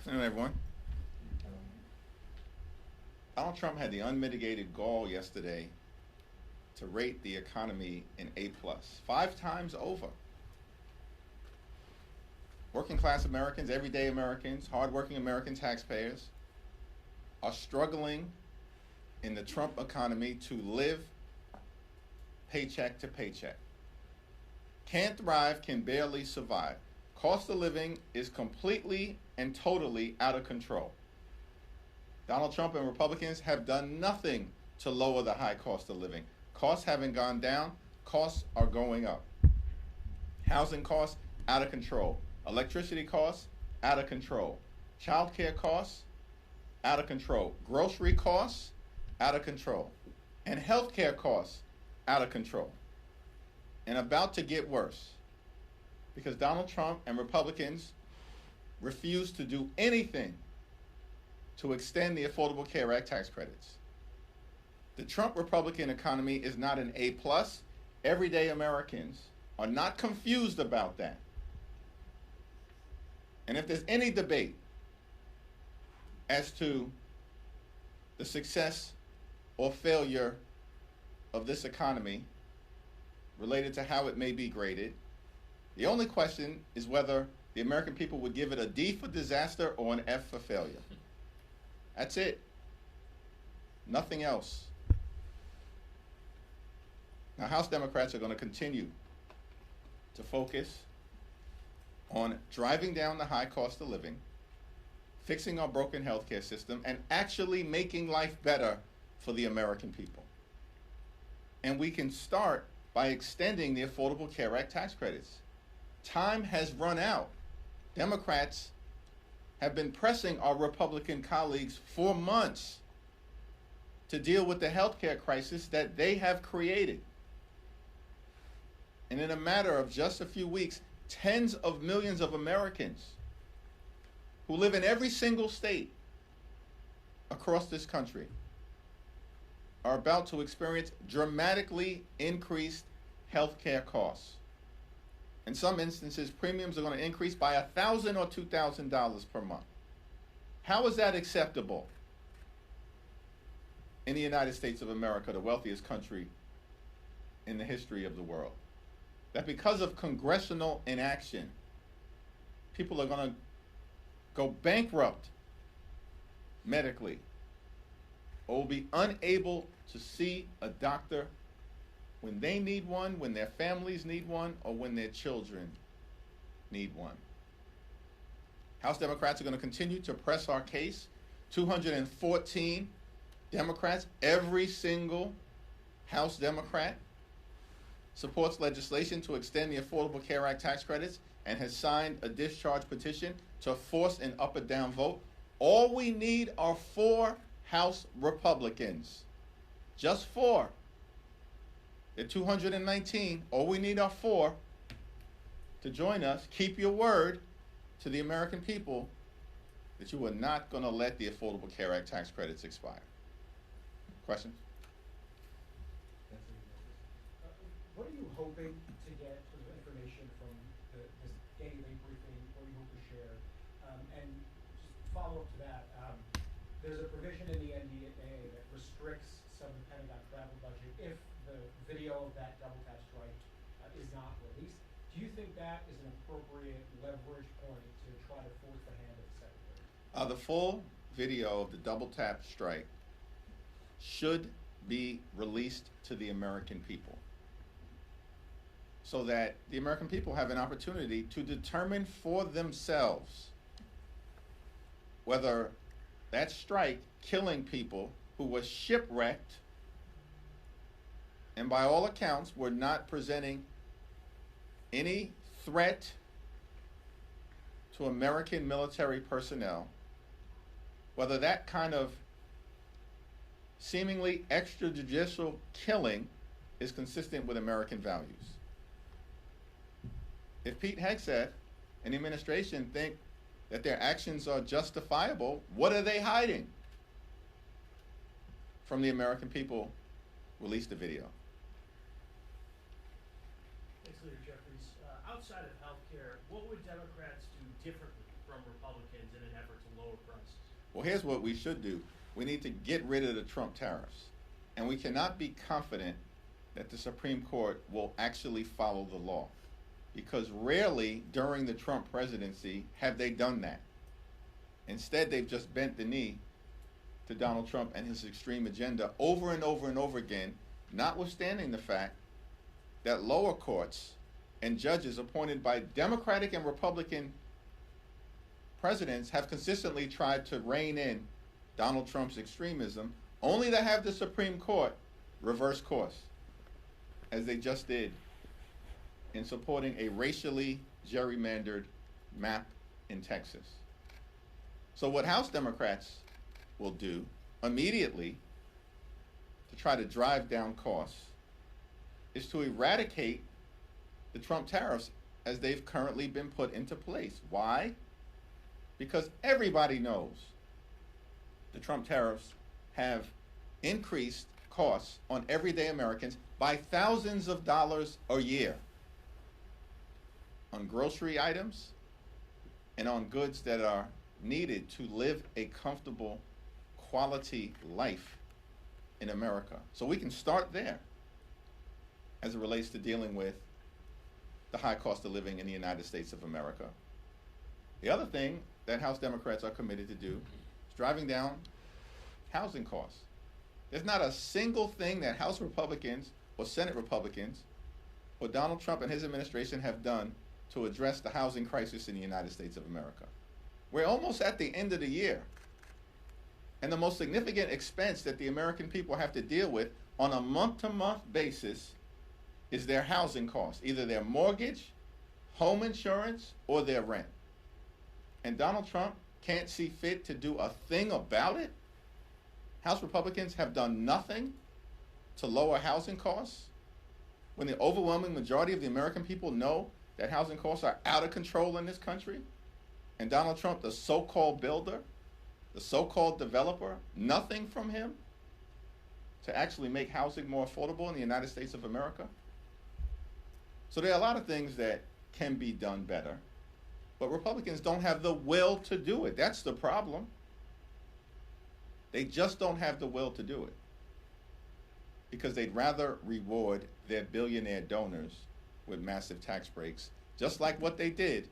Afternoon, everyone. Donald Trump had the unmitigated gall yesterday to rate the economy an A+, 5 times over. Working class Americans, everyday Americans, hardworking American taxpayers are struggling in the Trump economy to live paycheck to paycheck. Can't thrive, can barely survive. Cost of living is completely and totally out of control. Donald Trump and Republicans have done nothing to lower the high cost of living. Costs haven't gone down, costs are going up. Housing costs, out of control. Electricity costs, out of control. Child care costs, out of control. Grocery costs, out of control. And health care costs, out of control. And about to get worse, because Donald Trump and Republicans refuse to do anything to extend the Affordable Care Act tax credits. The Trump Republican economy is not an A+. Everyday Americans are not confused about that. And if there's any debate as to the success or failure of this economy related to how it may be graded, the only question is whether the American people would give it a D for disaster or an F for failure. That's it. Nothing else. Now, House Democrats are going to continue to focus on driving down the high cost of living, fixing our broken healthcare system, and actually making life better for the American people. And we can start by extending the Affordable Care Act tax credits. Time has run out. Democrats have been pressing our Republican colleagues for months to deal with the healthcare crisis that they have created. And in a matter of just a few weeks, tens of millions of Americans who live in every single state across this country are about to experience dramatically increased healthcare costs. In some instances, premiums are going to increase by $1,000 or $2,000 per month. How is that acceptable in the United States of America, the wealthiest country in the history of the world? That because of congressional inaction, people are going to go bankrupt medically or will be unable to see a doctor when they need one, when their families need one, or when their children need one. House Democrats are going to continue to press our case. 214 Democrats, every single House Democrat, supports legislation to extend the Affordable Care Act tax credits and has signed a discharge petition to force an up or down vote. All we need are 4 House Republicans. Just 4. There are 219. All we need are 4 to join us. Keep your word to the American people that you are not going to let the Affordable Care Act tax credits expire. Questions? What are you hoping to get sort of information from this daily briefing? What do you hope to share? And just follow up to that, there's a provision in the NDA that restricts some of the Pentagon travel budget if the video of that double tap strike is not released. Do you think that is an appropriate leverage point to try to force the hand of the Secretary? The full video of the double tap strike should be released to the American people, so that the American people have an opportunity to determine for themselves whether that strike killing people who were shipwrecked and by all accounts were not presenting any threat to American military personnel, whether that kind of seemingly extrajudicial killing is consistent with American values. If Pete Hegseth and the administration think that their actions are justifiable, what are they hiding from the American people? Release the video. Thanks, Leader Jeffries. Outside of healthcare, what would Democrats do differently from Republicans in an effort to lower prices? Well, here's what we should do. We need to get rid of the Trump tariffs. And we cannot be confident that the Supreme Court will actually follow the law, because rarely during the Trump presidency have they done that. Instead, they've just bent the knee to Donald Trump and his extreme agenda over and over and over again, notwithstanding the fact that lower courts and judges appointed by Democratic and Republican presidents have consistently tried to rein in Donald Trump's extremism, only to have the Supreme Court reverse course, as they just did in supporting a racially gerrymandered map in Texas. So what House Democrats will do immediately to try to drive down costs is to eradicate the Trump tariffs as they've currently been put into place. Why? Because everybody knows the Trump tariffs have increased costs on everyday Americans by thousands of dollars a year on grocery items and on goods that are needed to live a comfortable, quality life in America. So we can start there as it relates to dealing with the high cost of living in the United States of America. The other thing that House Democrats are committed to do is driving down housing costs. There's not a single thing that House Republicans or Senate Republicans or Donald Trump and his administration have done to address the housing crisis in the United States of America. We're almost at the end of the year, and the most significant expense that the American people have to deal with on a month-to-month basis is their housing costs, either their mortgage, home insurance, or their rent. And Donald Trump can't see fit to do a thing about it? House Republicans have done nothing to lower housing costs when the overwhelming majority of the American people know that housing costs are out of control in this country? And Donald Trump, the so-called builder, the so-called developer, nothing from him to actually make housing more affordable in the United States of America? So there are a lot of things that can be done better, but Republicans don't have the will to do it. That's the problem. They just don't have the will to do it because they'd rather reward their billionaire donors with massive tax breaks, just like what they did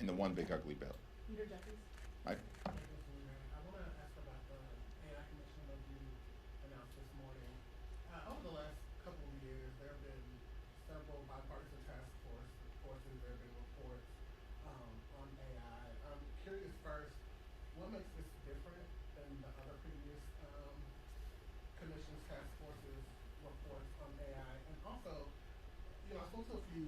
in the One Big Ugly Bill. Leader Jeffries. Right? I want to ask about the AI commission that you announced this morning. Over the last couple of years, there have been several bipartisan task forces. There have been reports on AI. I'm curious first, what makes this different than the other previous commissions, task forces, reports on AI? And also, I spoke to a few,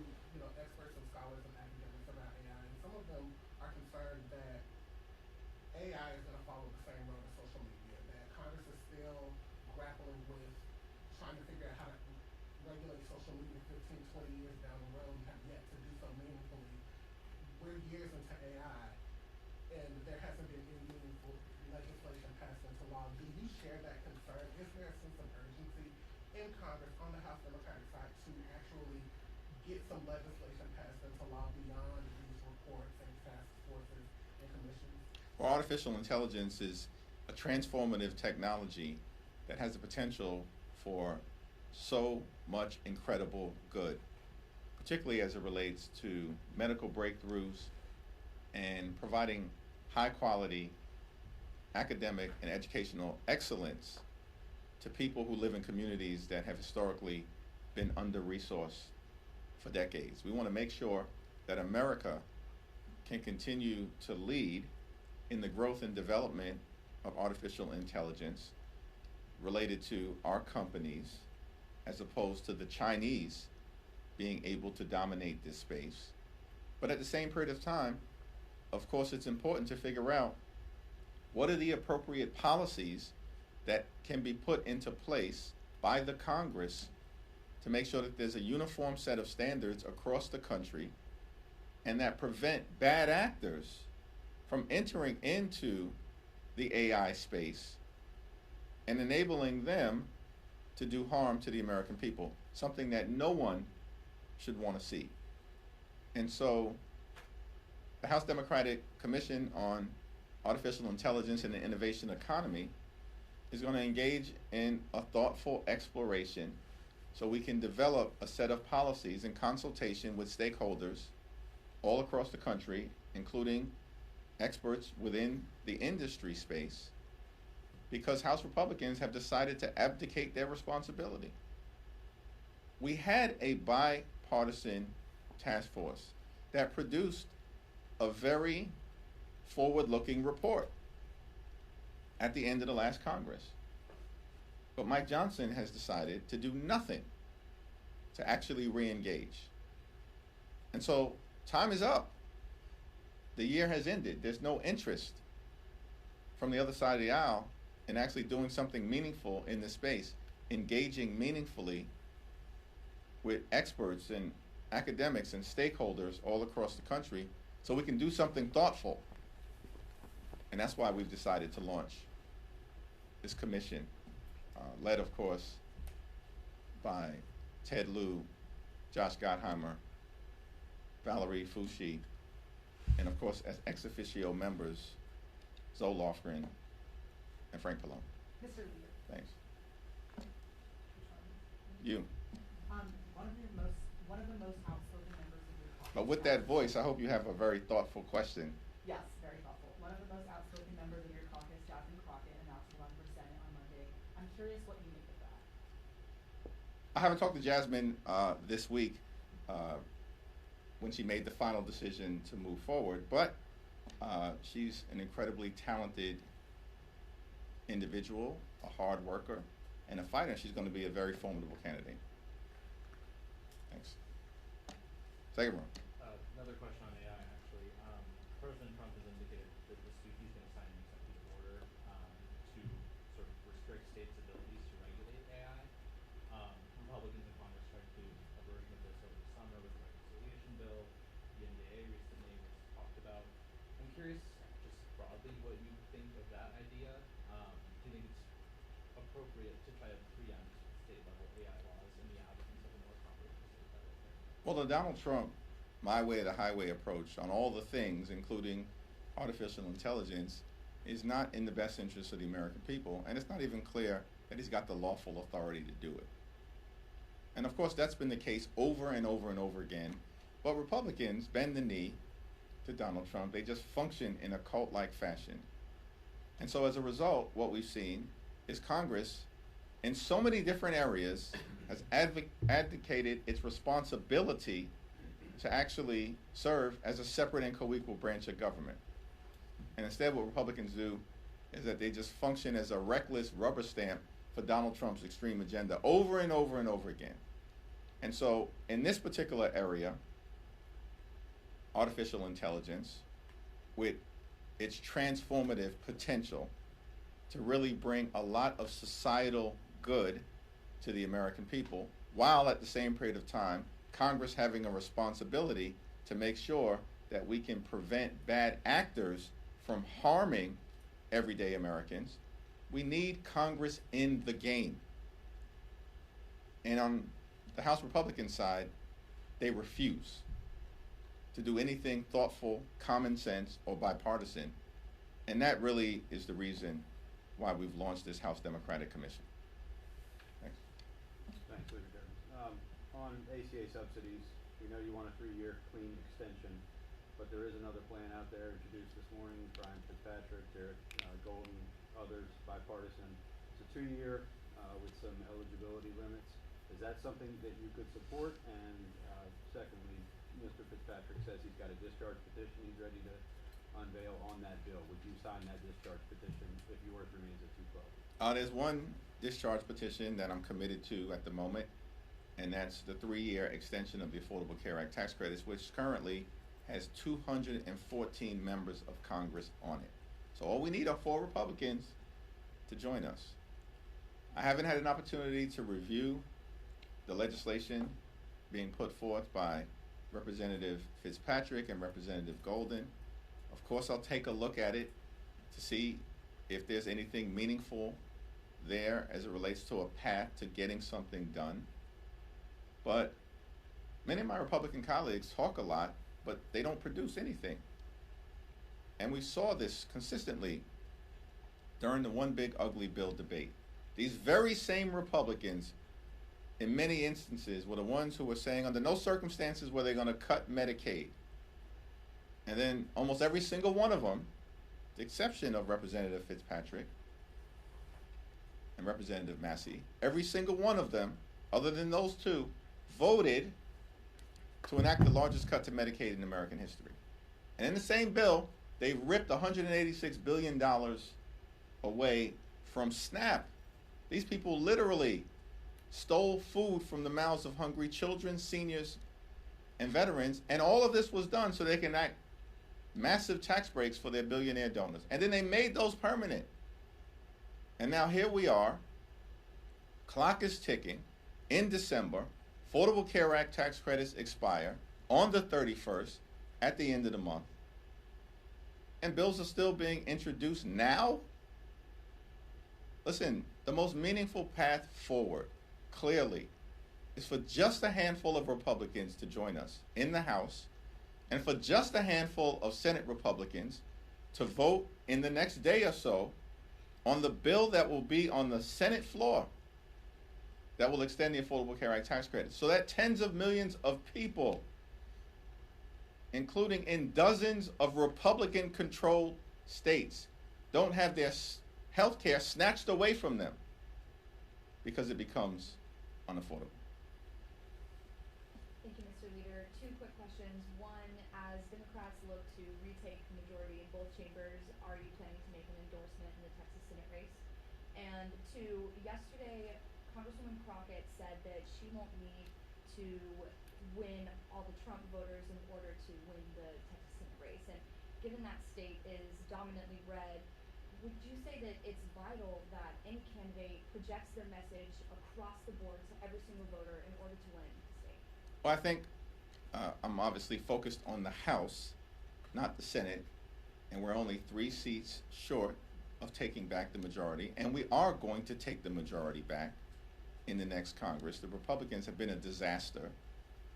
experts and scholars and academics about AI, and some of them are concerned that AI is going to follow the same road as social media, that Congress is still grappling with trying to figure out how to regulate social media 15, 20 years down the road, have yet to do so meaningfully. We're years into AI, and there hasn't been any meaningful legislation passed into law. Do you share that concern? Is there a sense of urgency in Congress on the House Democratic side to actually get some legislation passed into law beyond these reports and task forces and commissions? Well, artificial intelligence is a transformative technology that has the potential for so much incredible good, particularly as it relates to medical breakthroughs and providing high quality academic and educational excellence to people who live in communities that have historically been under-resourced for decades. We want to make sure that America can continue to lead in the growth and development of artificial intelligence related to our companies, as opposed to the Chinese being able to dominate this space. But at the same period of time, of course, it's important to figure out what are the appropriate policies that can be put into place by the Congress to make sure that there's a uniform set of standards across the country and that prevent bad actors from entering into the AI space and enabling them to do harm to the American people, something that no one should want to see. And so the House Democratic Commission on Artificial Intelligence and the Innovation Economy is going to engage in a thoughtful exploration so we can develop a set of policies in consultation with stakeholders all across the country, including experts within the industry space, because House Republicans have decided to abdicate their responsibility. We had a bipartisan task force that produced a very forward-looking report at the end of the last Congress. But Mike Johnson has decided to do nothing to actually re-engage. And so time is up. The year has ended. There's no interest from the other side of the aisle in actually doing something meaningful in this space, engaging meaningfully with experts and academics and stakeholders all across the country so we can do something thoughtful. And that's why we've decided to launch this commission, led, of course, by Ted Lieu, Josh Gottheimer, Valerie Foushee, and, of course, as ex officio members, Zoe Lofgren and Frank Pallone. Mr. Leader. Thanks. You. One of the most outspoken members of your caucus. But with that voice, I hope you have a very thoughtful question. Yes, very thoughtful. One of the most outspoken members of your caucus, Jasmine Crockett, announced to run for Senate on Monday. I'm curious what you make of that. I haven't talked to Jasmine this week when she made the final decision to move forward, but she's an incredibly talented individual, a hard worker, and a fighter. She's going to be a very formidable candidate. Thanks. Second one. Another question on AI, actually. President Trump has indicated that this week he's going to sign an executive order to sort of restrict states' abilities to regulate AI. Republicans in Congress tried to do a version of this over the summer with the reconciliation bill. The NDA recently was talked about. I'm curious, just broadly, what you think of that idea. Do you think it's appropriate to try to preempt state-level AI laws in the absence of a more comprehensive federal framework? Well, the Donald Trump my way or the highway approach on all the things, including artificial intelligence, is not in the best interest of the American people, and it's not even clear that he's got the lawful authority to do it. And of course, that's been the case over and over and over again. But Republicans bend the knee to Donald Trump. They just function in a cult-like fashion. And so as a result, what we've seen is Congress, in so many different areas, has advocated its responsibility to actually serve as a separate and co-equal branch of government. And instead what Republicans do is that they just function as a reckless rubber stamp for Donald Trump's extreme agenda over and over and over again. And so in this particular area, artificial intelligence, with its transformative potential to really bring a lot of societal good to the American people, while at the same period of time, Congress having a responsibility to make sure that we can prevent bad actors from harming everyday Americans, we need Congress in the game. And on the House Republican side, they refuse to do anything thoughtful, common sense, or bipartisan. And that really is the reason why we've launched this House Democratic Commission. Thanks. Thanks, Leader Jeffries. On ACA subsidies, we know you want a 3-year clean extension, but there is another plan out there introduced this morning. Brian Fitzpatrick, Derek Golden, others, bipartisan. It's a 2-year with some eligibility limits. Is that something that you could support? And secondly, Mr. Fitzpatrick says he's got a discharge petition he's ready to unveil on that bill. Would you sign that discharge petition if yours remains at 212? There's one discharge petition that I'm committed to at the moment, and that's the 3-year extension of the Affordable Care Act tax credits, which currently has 214 members of Congress on it. So all we need are 4 Republicans to join us. I haven't had an opportunity to review the legislation being put forth by Representative Fitzpatrick and Representative Golden. Of course, I'll take a look at it to see if there's anything meaningful there as it relates to a path to getting something done. But many of my Republican colleagues talk a lot, but they don't produce anything. and we saw this consistently during the one big ugly bill debate. These very same Republicans, in many instances, were the ones who were saying under no circumstances were they going to cut Medicaid. And then almost every single one of them, the exception of Representative Fitzpatrick and Representative Massey, every single one of them, other than those two, voted to enact the largest cut to Medicaid in American history. And in the same bill, they ripped $186 billion away from SNAP. These people literally stole food from the mouths of hungry children, seniors, and veterans, and all of this was done so they can enact massive tax breaks for their billionaire donors. And then they made those permanent. And now here we are, clock is ticking, in December, Affordable Care Act tax credits expire on the 31st, at the end of the month, and bills are still being introduced now? Listen, the most meaningful path forward, clearly, is for just a handful of Republicans to join us in the House, and for just a handful of Senate Republicans to vote in the next day or so on the bill that will be on the Senate floor that will extend the Affordable Care Act tax credit, so that tens of millions of people, including in dozens of Republican-controlled states, don't have their health care snatched away from them because it becomes unaffordable. Thank you, Mr. Leader. Two quick questions. One, as Democrats look to retake the majority in both chambers, are you planning to make an endorsement in the Texas Senate race? And two, yesterday, Congresswoman Crockett said that she won't need to win all the Trump voters in order to win the Texas Senate race. And given that state is dominantly red, would you say that it's vital that any candidate projects their message across the board to every single voter in order to win the state? Well, I think I'm obviously focused on the House, not the Senate, and we're only 3 seats short of taking back the majority, and we are going to take the majority back in the next Congress. The Republicans have been a disaster.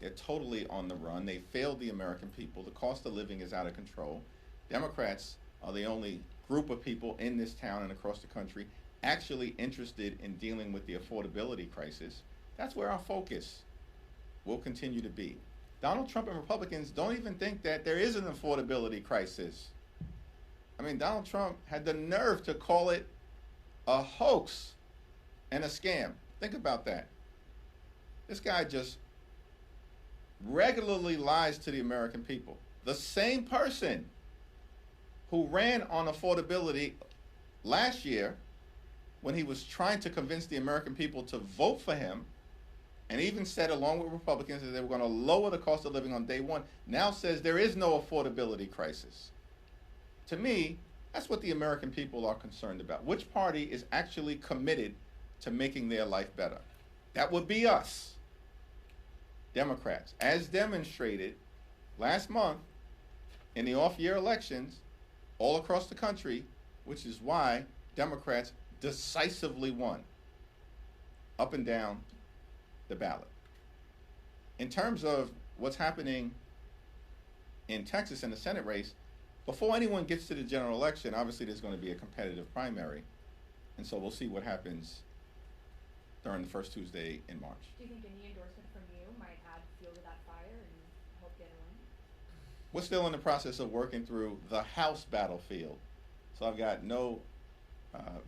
They're totally on the run. They failed the American people. The cost of living is out of control. Democrats are the only group of people in this town and across the country actually interested in dealing with the affordability crisis. That's where our focus will continue to be. Donald Trump and Republicans don't even think that there is an affordability crisis. I mean, Donald Trump had the nerve to call it a hoax and a scam. Think about that. This guy just regularly lies to the American people. The same person who ran on affordability last year when he was trying to convince the American people to vote for him, and even said along with Republicans that they were going to lower the cost of living on day one, now says there is no affordability crisis. To me, that's what the American people are concerned about. Which party is actually committed to making their life better? That would be us, Democrats, as demonstrated last month in the off-year elections all across the country, which is why Democrats decisively won up and down the ballot. In terms of what's happening in Texas in the Senate race, before anyone gets to the general election, obviously there's going to be a competitive primary, and so we'll see what happens during the first Tuesday in March. Do you think any endorsement from you might add fuel to that fire and help get a win? We're still in the process of working through the House battlefield, so I've got no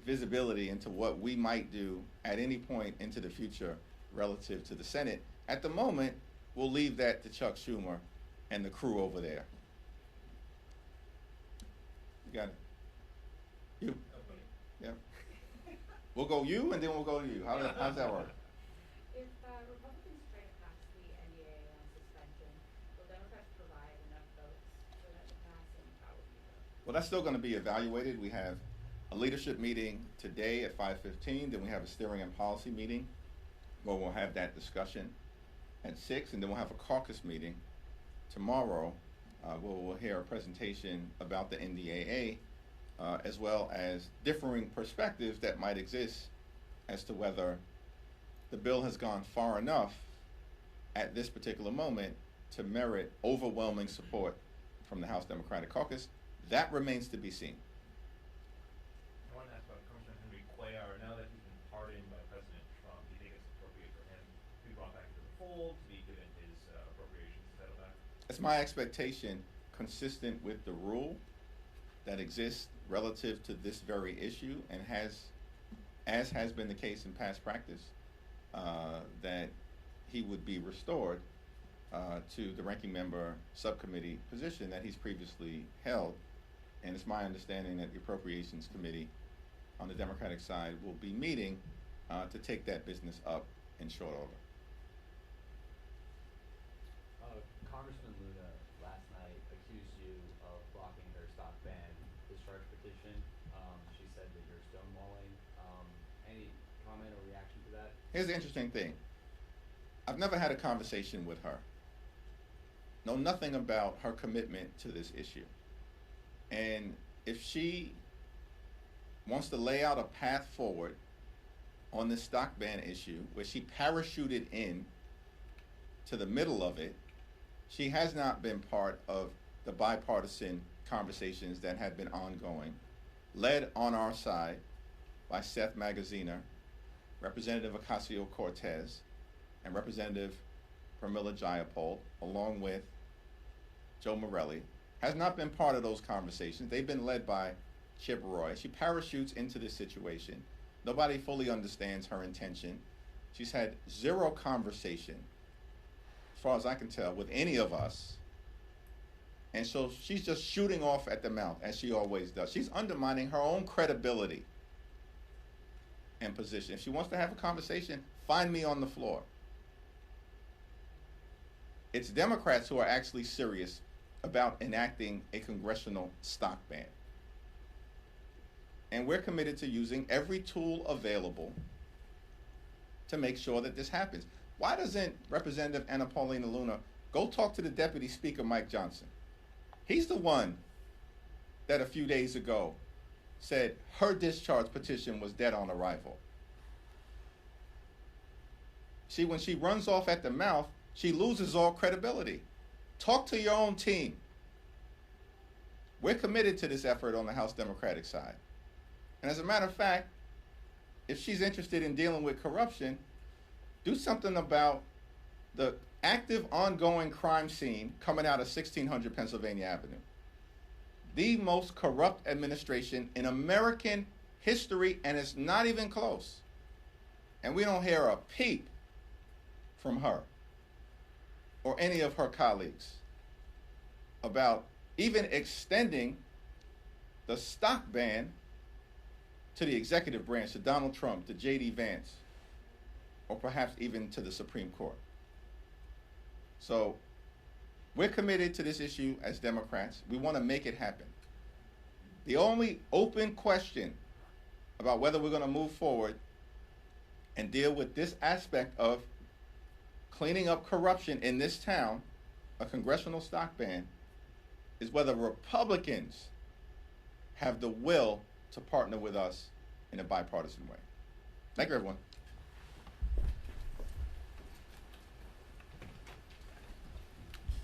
visibility into what we might do at any point into the future relative to the Senate. At the moment, we'll leave that to Chuck Schumer and the crew over there. You got it. You. Yeah. We'll go you, and then we'll go to you. How's that work? If Republicans try to pass the NDA on suspension, will Democrats provide enough votes for that to pass, and how would you vote? Well, that's still going to be evaluated. We have a leadership meeting today at 5:15. Then we have a steering and policy meeting where we'll have that discussion at 6, and then we'll have a caucus meeting tomorrow where we'll hear a presentation about the NDAA as well as differing perspectives that might exist as to whether the bill has gone far enough at this particular moment to merit overwhelming support from the House Democratic Caucus. That remains to be seen. I want to ask about Congressman Henry Cuellar. Now that he's been pardoned by President Trump, do you think it's appropriate for him to be brought back to the fold, to be given his appropriations to settle that? It's my expectation, consistent with the rule that exists relative to this very issue, and as has been the case in past practice, that he would be restored to the ranking member subcommittee position that he's previously held. And it's my understanding that the Appropriations Committee on the Democratic side will be meeting to take that business up in short order. Congressman Luna last night accused you of blocking her stock ban discharge petition. She said that you're stonewalling. Any comment or reaction to that? Here's the interesting thing. I've never had a conversation with her. Know nothing about her commitment to this issue. And if she wants to lay out a path forward on this stock ban issue, where she parachuted in to the middle of it, she has not been part of the bipartisan conversations that have been ongoing, led on our side by Seth Magaziner, Representative Ocasio-Cortez, and Representative Pramila Jayapal, along with Joe Morelli, has not been part of those conversations. They've been led by Chip Roy. She parachutes into this situation. Nobody fully understands her intention. She's had zero conversation, as far as I can tell, with any of us. And so she's just shooting off at the mouth, as she always does. She's undermining her own credibility and position. If she wants to have a conversation, find me on the floor. It's Democrats who are actually serious about enacting a congressional stock ban. And we're committed to using every tool available to make sure that this happens. Why doesn't Representative Anna Paulina Luna go talk to the Deputy Speaker, Mike Johnson? He's the one that a few days ago said her discharge petition was dead on arrival. See, when she runs off at the mouth, she loses all credibility. Talk to your own team. We're committed to this effort on the House Democratic side. And as a matter of fact, if she's interested in dealing with corruption, do something about the active ongoing crime scene coming out of 1600 Pennsylvania Avenue. The most corrupt administration in American history, and it's not even close. And we don't hear a peep from her or any of her colleagues about even extending the stock ban to the executive branch, to Donald Trump, to J.D. Vance, or perhaps even to the Supreme Court. So we're committed to this issue as Democrats. We want to make it happen. The only open question about whether we're going to move forward and deal with this aspect of cleaning up corruption in this town, a congressional stock ban, is whether Republicans have the will to partner with us in a bipartisan way. Thank you, everyone.